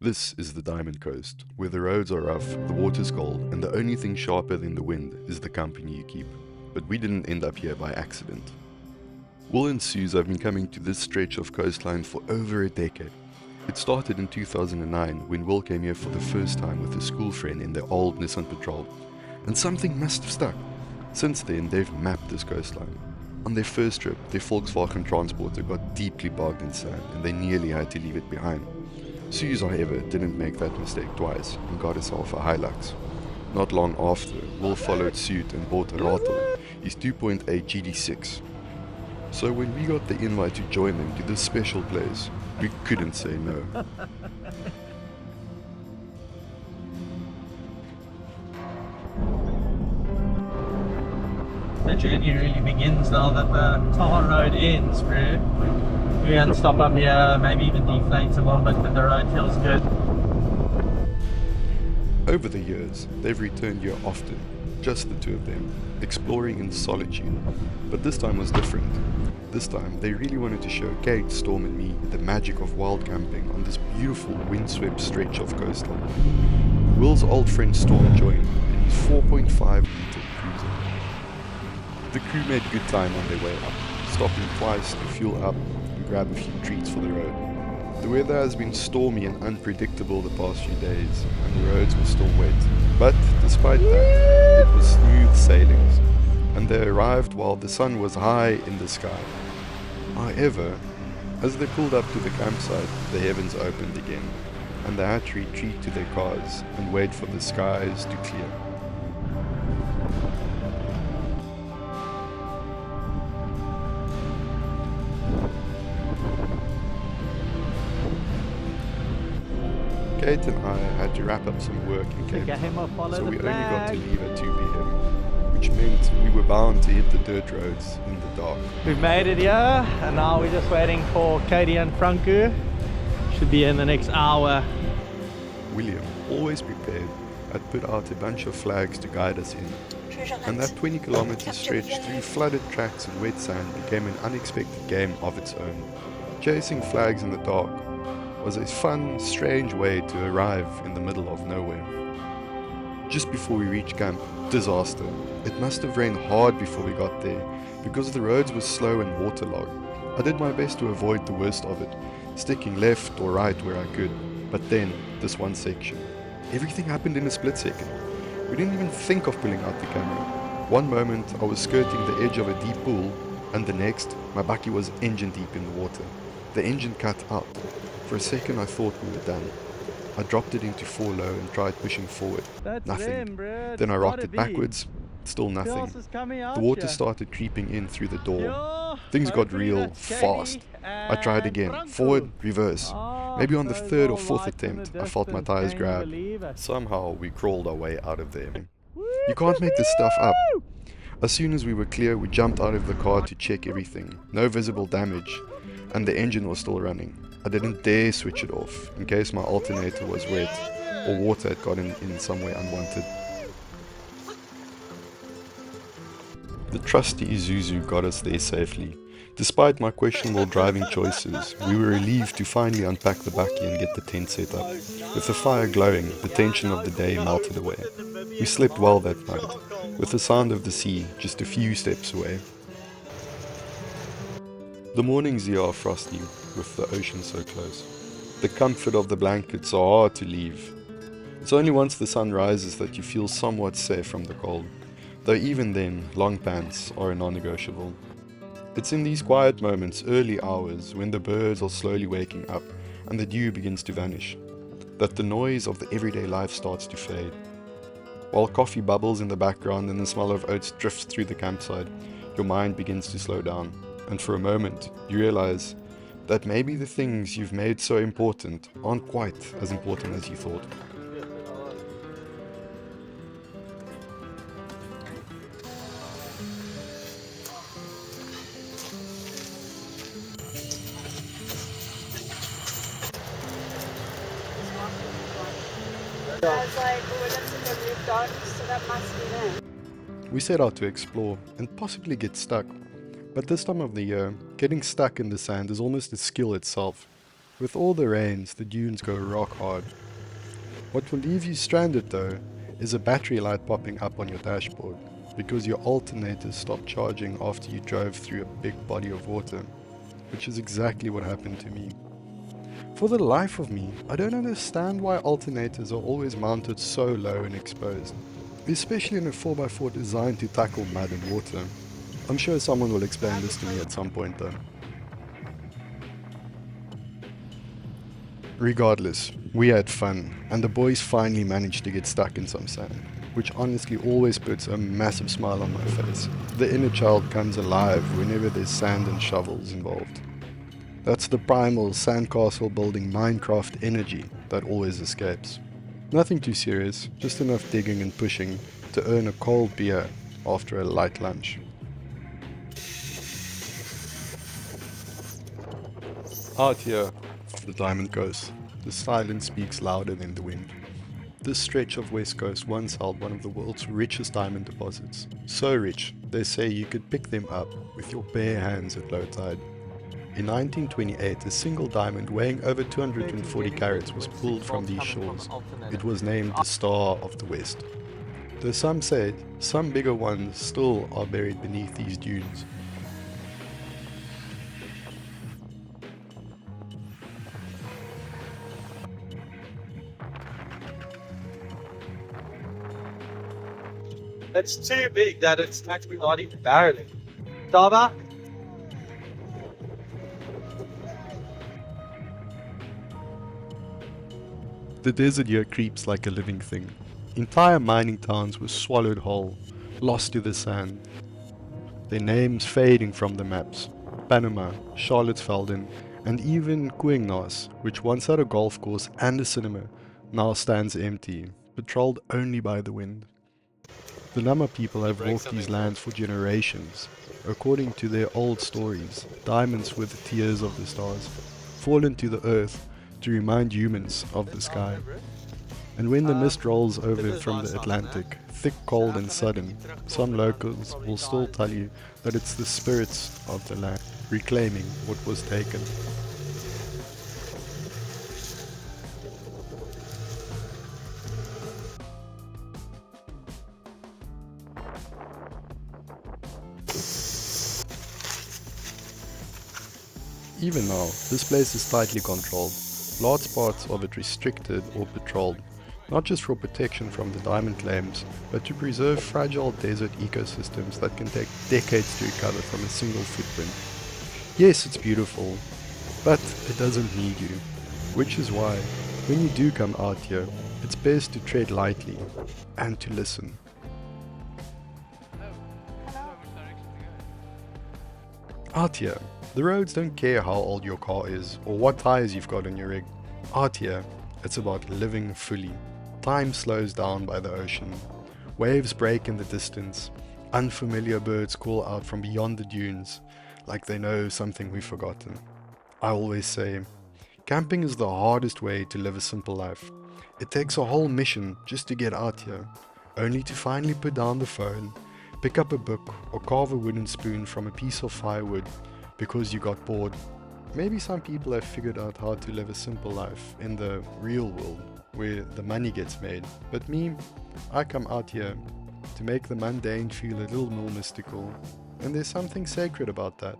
This is the Diamond Coast, where the roads are rough, the water's cold, and the only thing sharper than the wind is the company you keep. But we didn't end up here by accident. Will and Suz have been coming to this stretch of coastline for over a decade. It started in 2009 when Will came here for the first time with a school friend in their old Nissan Patrol, and something must have stuck. Since then, they've mapped this coastline. On their first trip, their Volkswagen Transporter got deeply bogged in sand and they nearly had to leave it behind. Suz, however, didn't make that mistake twice and got herself a Hilux. Not long after, Will followed suit and bought a Ratel, his 2.8 GD6. So when we got the invite to join them to this special place, we couldn't say no. The journey really begins now that the tar road ends, bro. We're gonna stop up here, maybe even deflate a little bit, but the road feels good. Over the years, they've returned here often, just the two of them, exploring in solitude. But this time was different. This time, they really wanted to show Kate, Storm and me the magic of wild camping on this beautiful windswept stretch of coastline. Will's old friend Storm joined in his 4.5 litre cruiser. The crew made good time on their way up, stopping twice to fuel up and grab a few treats for the road. The weather has been stormy and unpredictable the past few days, and the roads were still wet. But despite that, it was smooth sailings, and they arrived while the sun was high in the sky. However, as they pulled up to the campsite, the heavens opened again, and they had to retreat to their cars and wait for the skies to clear. Kate and I had to wrap up some work in Cape Town, so we only got to leave at 2 p.m, which meant we were bound to hit the dirt roads in the dark. We've made it here, and now we're just waiting for Katie and Franco. Should be in the next hour. William, always prepared, had put out a bunch of flags to guide us in, and that 20-kilometer stretch through flooded tracks and wet sand became an unexpected game of its own. Chasing flags in the dark was a fun, strange way to arrive in the middle of nowhere. Just before we reached camp, disaster. It must have rained hard before we got there, because the roads were slow and waterlogged. I did my best to avoid the worst of it, sticking left or right where I could, but then, this one section. Everything happened in a split second. We didn't even think of pulling out the camera. One moment I was skirting the edge of a deep pool, and the next, my bakkie was engine deep in the water. The engine cut out. For a second I thought we were done. I dropped it into 4 low and tried pushing forward. Nothing. Then I rocked it backwards. Still nothing. The water started creeping in through the door. Things got real fast. I tried again. Forward, reverse. Maybe on the 3rd or 4th attempt I felt my tires grab. Somehow we crawled our way out of there. You can't make this stuff up. As soon as we were clear, we jumped out of the car to check everything. No visible damage, and the engine was still running. I didn't dare switch it off, in case my alternator was wet, or water had gotten in somewhere unwanted. The trusty Isuzu got us there safely. Despite my questionable driving choices, we were relieved to finally unpack the bakkie and get the tent set up. With the fire glowing, the tension of the day melted away. We slept well that night, with the sound of the sea just a few steps away. The mornings here are frosty, with the ocean so close. The comfort of the blankets are hard to leave. It's only once the sun rises that you feel somewhat safe from the cold, though even then, long pants are a non-negotiable. It's in these quiet moments, early hours, when the birds are slowly waking up and the dew begins to vanish, that the noise of the everyday life starts to fade. While coffee bubbles in the background and the smell of oats drifts through the campsite, your mind begins to slow down. And for a moment, you realize that maybe the things you've made so important aren't quite as important as you thought. I was like, oh, that's in the roof dog, so that must be them. We set out to explore and possibly get stuck. But this time of the year, getting stuck in the sand is almost a skill itself. With all the rains, the dunes go rock hard. What will leave you stranded though is a battery light popping up on your dashboard because your alternators stopped charging after you drove through a big body of water, which is exactly what happened to me. For the life of me, I don't understand why alternators are always mounted so low and exposed, especially in a 4x4 designed to tackle mud and water. I'm sure someone will explain this to me at some point though. Regardless, we had fun, and the boys finally managed to get stuck in some sand, which honestly always puts a massive smile on my face. The inner child comes alive whenever there's sand and shovels involved. That's the primal sandcastle building Minecraft energy that always escapes. Nothing too serious, just enough digging and pushing to earn a cold beer after a light lunch. Out here, off the Diamond Coast, the silence speaks louder than the wind. This stretch of west coast once held one of the world's richest diamond deposits. So rich, they say you could pick them up with your bare hands at low tide. In 1928, a single diamond weighing over 240 carats was pulled from these shores. It was named the Star of the West. Though some say some bigger ones still are buried beneath these dunes. It's too big that it's actually not even barreling. Dava? The desert here creeps like a living thing. Entire mining towns were swallowed whole, lost to the sand. Their names fading from the maps. Panama, Charlottesvelden, and even Kuingnas, which once had a golf course and a cinema, now stands empty, patrolled only by the wind. The Nama people have walked these lands for generations. According to their old stories, diamonds were the tears of the stars, fallen to the earth to remind humans of the sky. And when the mist rolls over from the Atlantic, thick, cold and sudden, some locals will still tell you that it's the spirits of the land reclaiming what was taken. Even now, this place is tightly controlled, large parts of it restricted or patrolled, not just for protection from the diamond claims, but to preserve fragile desert ecosystems that can take decades to recover from a single footprint. Yes, it's beautiful, but it doesn't need you, which is why, when you do come out here, it's best to tread lightly and to listen. Out here, the roads don't care how old your car is or what tires you've got on your rig. Out here, it's about living fully. Time slows down by the ocean. Waves break in the distance. Unfamiliar birds call out from beyond the dunes, like they know something we've forgotten. I always say, camping is the hardest way to live a simple life. It takes a whole mission just to get out here, only to finally put down the phone, pick up a book, or carve a wooden spoon from a piece of firewood because you got bored. Maybe some people have figured out how to live a simple life in the real world where the money gets made. But me, I come out here to make the mundane feel a little more mystical, and there's something sacred about that.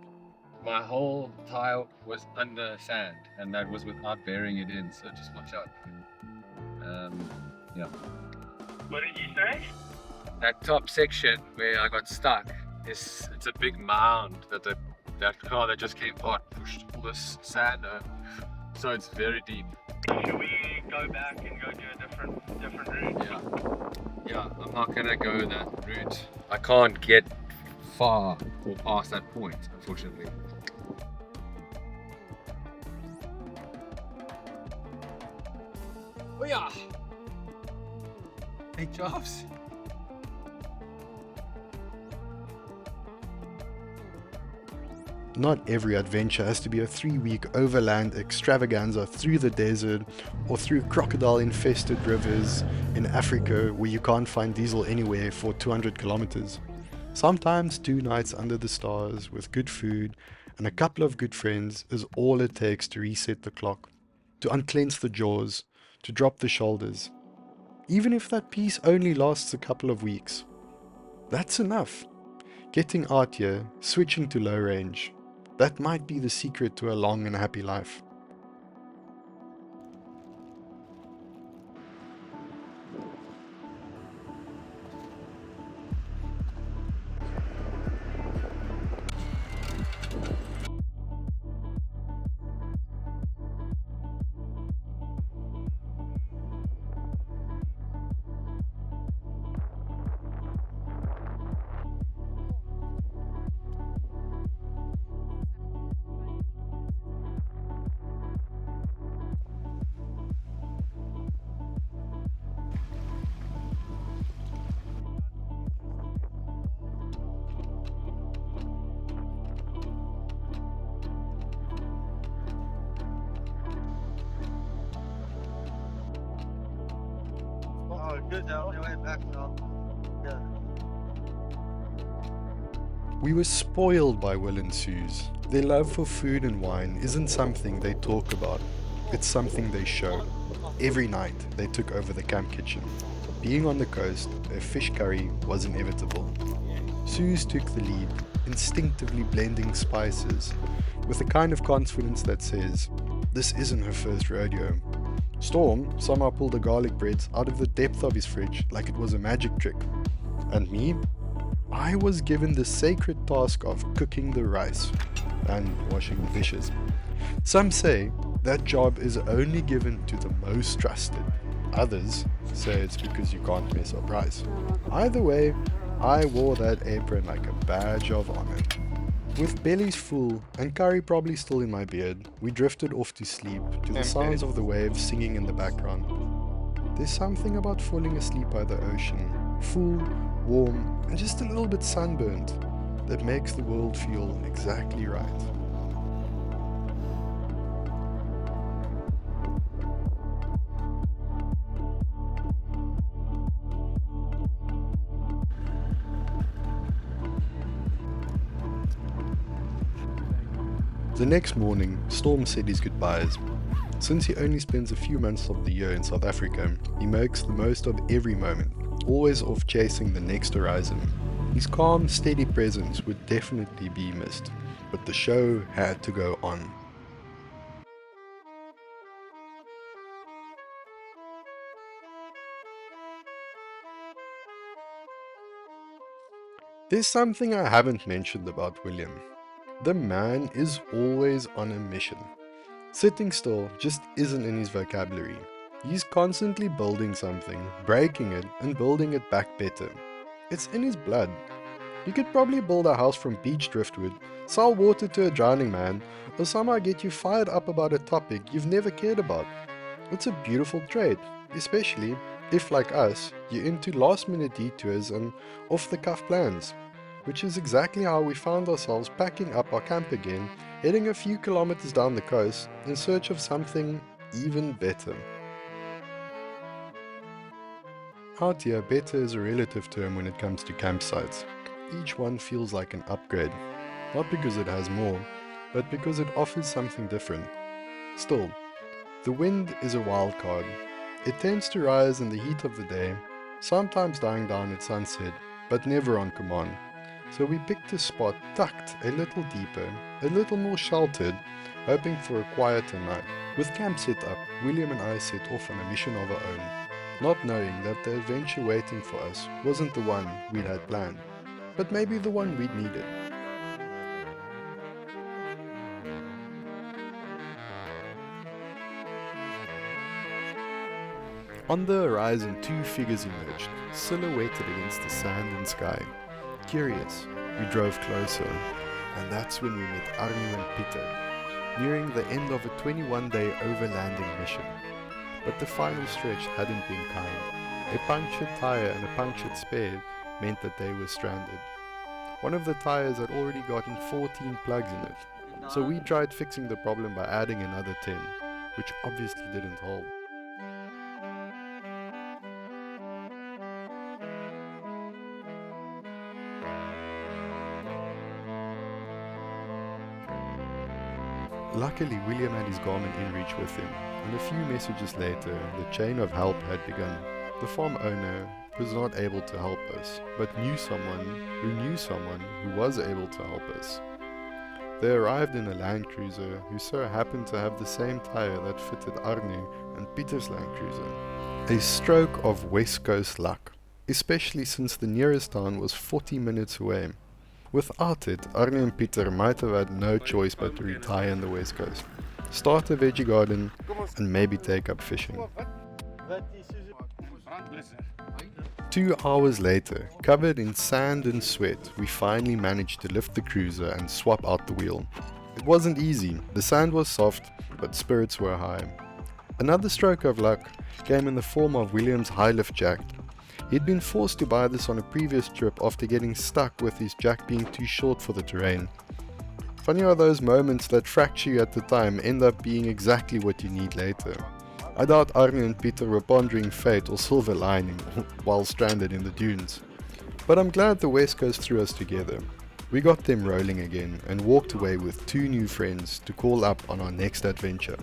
My whole tire was under sand, and that was without burying it in, so just watch out. Yeah. What did you say? That top section where I got stuck, it's a big mound that that car that just came past pushed all this sand over, so it's very deep. Should we go back and go do a different route? Yeah, I'm not gonna go that route. I can't get far or past that point, unfortunately. Oh yeah! Hey, Jobs! Not every adventure has to be a 3-week overland extravaganza through the desert or through crocodile-infested rivers in Africa where you can't find diesel anywhere for 200 kilometers. Sometimes 2 nights under the stars with good food and a couple of good friends is all it takes to reset the clock to unclench the jaws, to drop the shoulders. Even if that peace only lasts a couple of weeks. That's enough. Getting out here, switching to low range, that might be the secret to a long and happy life. Oh, good. Now we went back now. Yeah. We were spoiled by Will and Suz. Their love for food and wine isn't something they talk about, it's something they show. Every night they took over the camp kitchen. Being on the coast, a fish curry was inevitable. Suz took the lead, instinctively blending spices, with the kind of confidence that says, this isn't her first rodeo. Storm somehow pulled the garlic breads out of the depth of his fridge like it was a magic trick. And me? I was given the sacred task of cooking the rice and washing the dishes. Some say that job is only given to the most trusted. Others say it's because you can't mess up rice. Either way, I wore that apron like a badge of honor. With bellies full and curry probably still in my beard, we drifted off to sleep to the sounds of the waves singing in the background. There's something about falling asleep by the ocean, full, warm, and just a little bit sunburned, that makes the world feel exactly right. The next morning, Storm said his goodbyes. Since he only spends a few months of the year in South Africa, he makes the most of every moment, always off chasing the next horizon. His calm, steady presence would definitely be missed, but the show had to go on. There's something I haven't mentioned about William. The man is always on a mission. Sitting still just isn't in his vocabulary. He's constantly building something, breaking it, and building it back better. It's in his blood. You could probably build a house from beach driftwood, sell water to a drowning man, or somehow get you fired up about a topic you've never cared about. It's a beautiful trait, especially if, like us, you're into last-minute detours and off-the-cuff plans, which is exactly how we found ourselves packing up our camp again, heading a few kilometers down the coast in search of something even better. Out here, better is a relative term when it comes to campsites. Each one feels like an upgrade, not because it has more, but because it offers something different. Still, the wind is a wild card. It tends to rise in the heat of the day, sometimes dying down at sunset, but never on command. So we picked a spot tucked a little deeper, a little more sheltered, hoping for a quieter night. With camp set up, William and I set off on a mission of our own, not knowing that the adventure waiting for us wasn't the one we'd had planned, but maybe the one we'd needed. On the horizon, two figures emerged, silhouetted against the sand and sky. Curious, we drove closer, and that's when we met Arno and Peter, nearing the end of a 21-day overlanding mission. But the final stretch hadn't been kind. A punctured tire and a punctured spare meant that they were stranded. One of the tires had already gotten 14 plugs in it, so we tried fixing the problem by adding another 10, which obviously didn't hold. Luckily, William had his Garmin inReach with him, and a few messages later, the chain of help had begun. The farm owner was not able to help us, but knew someone who was able to help us. They arrived in a Land Cruiser who so happened to have the same tire that fitted Arne and Pieter's Land Cruiser. A stroke of West Coast luck, especially since the nearest town was 40 minutes away. Without it, Arne and Pieter might have had no choice but to retire in the West Coast, start a veggie garden, and maybe take up fishing. 2 hours later, covered in sand and sweat, we finally managed to lift the cruiser and swap out the wheel. It wasn't easy, the sand was soft, but spirits were high. Another stroke of luck came in the form of William's high lift jack. He'd been forced to buy this on a previous trip after getting stuck with his jack being too short for the terrain. Funny how those moments that fracture you at the time end up being exactly what you need later. I doubt Arne and Pieter were pondering fate or silver lining while stranded in the dunes. But I'm glad the West Coast threw us together. We got them rolling again and walked away with 2 new friends to call up on our next adventure.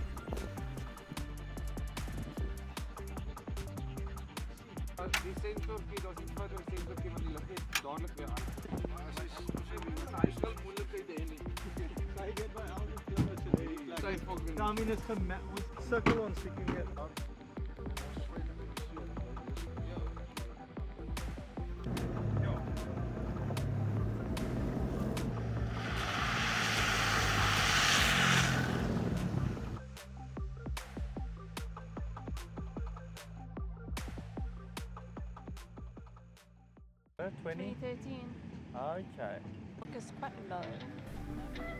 Circle on so you can get up. Uh, 2013. Okay. It's quite low.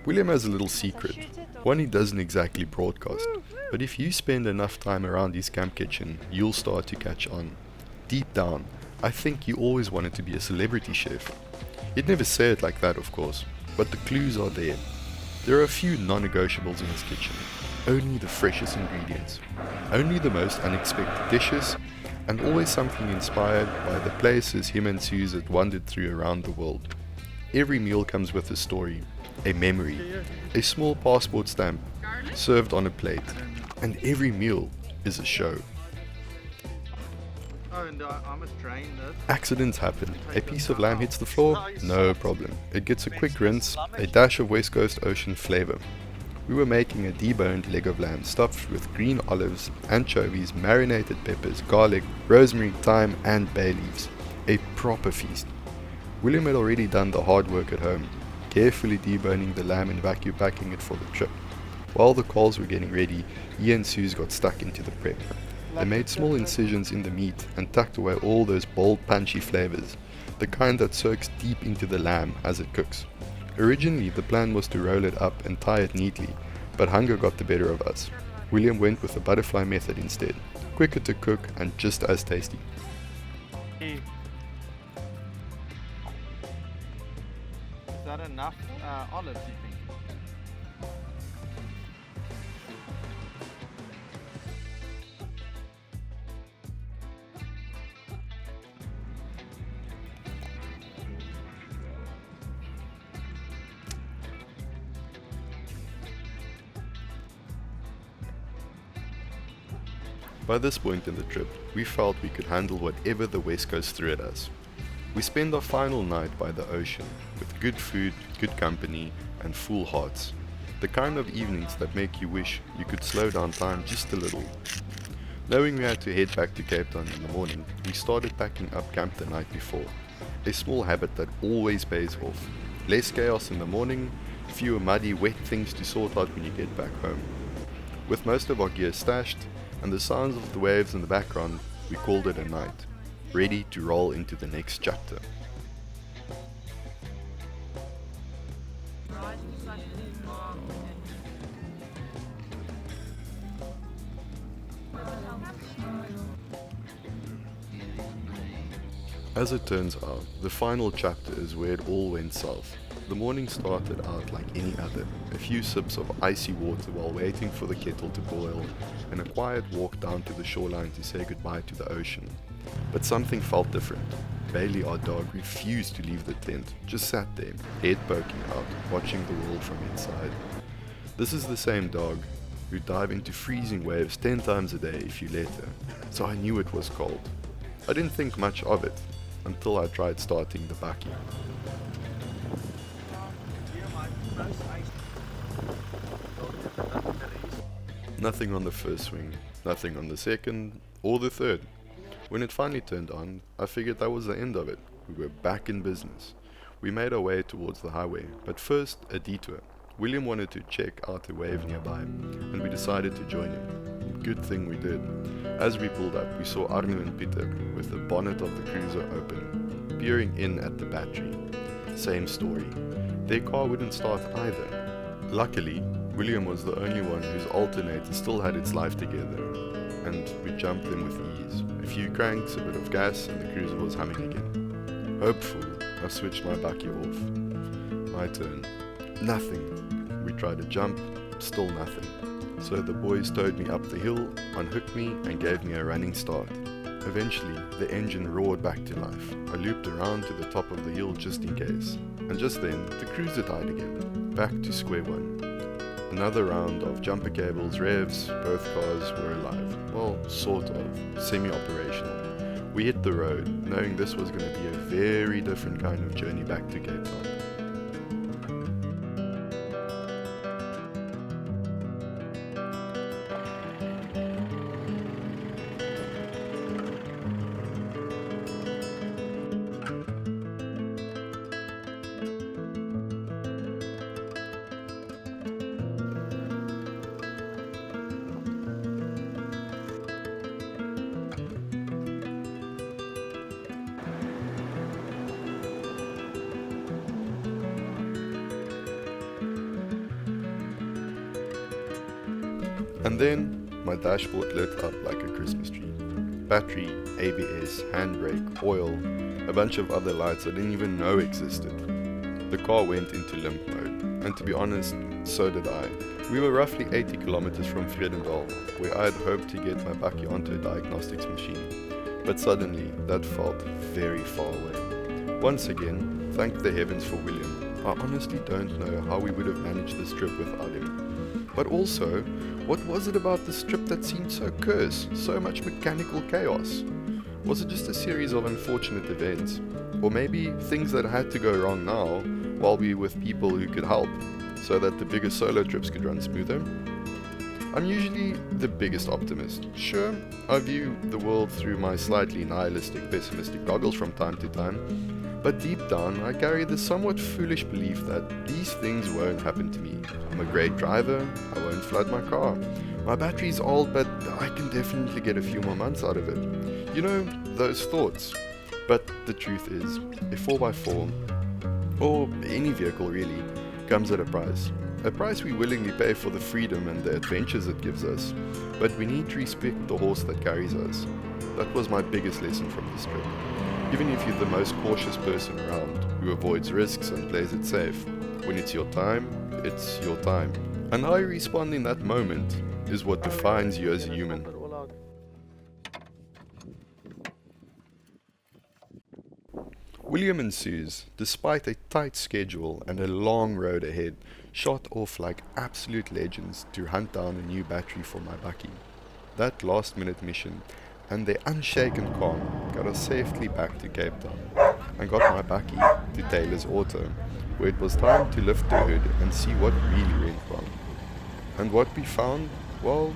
William has a little secret, one he doesn't exactly broadcast, but if you spend enough time around his camp kitchen, you'll start to catch on. Deep down, I think he always wanted to be a celebrity chef. He'd never say it like that, of course, but the clues are there. There are a few non-negotiables in his kitchen, only the freshest ingredients, only the most unexpected dishes, and always something inspired by the places him and Suz had wandered through around the world. Every meal comes with a story, a memory, a small passport stamp, served on a plate, and every meal is a show. Oh, and I must drain this. Accidents happen. A piece of lamb hits the floor? No problem. It gets a quick rinse, a dash of West Coast ocean flavor. We were making a deboned leg of lamb stuffed with green olives, anchovies, marinated peppers, garlic, rosemary, thyme, and bay leaves. A proper feast. William had already done the hard work at home, carefully deboning the lamb and vacuum packing it for the trip. While the coals were getting ready, he and Suz got stuck into the prep. They made small incisions in the meat and tucked away all those bold, punchy flavors, the kind that soaks deep into the lamb as it cooks. Originally, the plan was to roll it up and tie it neatly, but hunger got the better of us. William went with the butterfly method instead, quicker to cook and just as tasty. Is that enough olives, you think? By this point in the trip, we felt we could handle whatever the West Coast threw at us. We spent our final night by the ocean, with good food, good company, and full hearts. The kind of evenings that make you wish you could slow down time just a little. Knowing we had to head back to Cape Town in the morning, we started packing up camp the night before. A small habit that always pays off. Less chaos in the morning, fewer muddy, wet things to sort out when you get back home. With most of our gear stashed, and the sounds of the waves in the background, we called it a night, ready to roll into the next chapter. As it turns out, the final chapter is where it all went south. The morning started out like any other, a few sips of icy water while waiting for the kettle to boil, and a quiet walk down to the shoreline to say goodbye to the ocean. But something felt different. Bailey, our dog, refused to leave the tent, just sat there, head poking out, watching the world from inside. This is the same dog who'd dive into freezing waves 10 times a day if you let her, so I knew it was cold. I didn't think much of it until I tried starting the bakkie. Nothing on the first swing, nothing on the second or the third. When it finally turned on, I figured that was the end of it. We were back in business. We made our way towards the highway, but first a detour. William wanted to check out a wave nearby, and we decided to join him. Good thing we did. As we pulled up, we saw Arno and Peter with the bonnet of the cruiser open, peering in at the battery. Same story. Their car wouldn't start either. Luckily, William was the only one whose alternator still had its life together, and we jumped in with ease. A few cranks, a bit of gas, and the cruiser was humming again. Hopeful, I switched my bakkie off. My turn. Nothing. We tried to jump, still nothing. So the boys towed me up the hill, unhooked me, and gave me a running start. Eventually, the engine roared back to life. I looped around to the top of the hill just in case. And just then, the cruiser died again. Back to square one. Another round of jumper cables, revs, both cars were alive. Well, sort of, semi-operational. We hit the road, knowing this was going to be a very different kind of journey back to Cape Town. And then, my dashboard lit up like a Christmas tree. Battery, ABS, handbrake, oil, a bunch of other lights I didn't even know existed. The car went into limp mode, and to be honest, so did I. We were roughly 80 kilometers from Vredendal, where I had hoped to get my bakkie onto a diagnostics machine. But suddenly, that felt very far away. Once again, thank the heavens for William. I honestly don't know how we would have managed this trip without him. But also, what was it about this trip that seemed so cursed, so much mechanical chaos? Was it just a series of unfortunate events? Or maybe things that had to go wrong now, while we were with people who could help, so that the bigger solo trips could run smoother? I'm usually the biggest optimist. Sure, I view the world through my slightly nihilistic, pessimistic goggles from time to time, but deep down I carry the somewhat foolish belief that these things won't happen to me. I'm a great driver, I won't flood my car. My battery's old, but I can definitely get a few more months out of it. You know, those thoughts. But the truth is, a 4x4, or any vehicle really, comes at a price. A price we willingly pay for the freedom and the adventures it gives us. But we need to respect the horse that carries us. That was my biggest lesson from this trip. Even if you're the most cautious person around, who avoids risks and plays it safe, when it's your time, it's your time. And how you respond in that moment is what defines you as a human. William and Suz, despite a tight schedule and a long road ahead, shot off like absolute legends to hunt down a new battery for my bakkie. That last-minute mission and their unshaken calm got us safely back to Cape Town and got my bakkie to Taylor's Auto, where it was time to lift the hood and see what really went wrong. And what we found, well,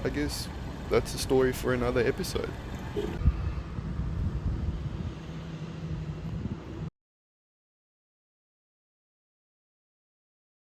I guess that's a story for another episode.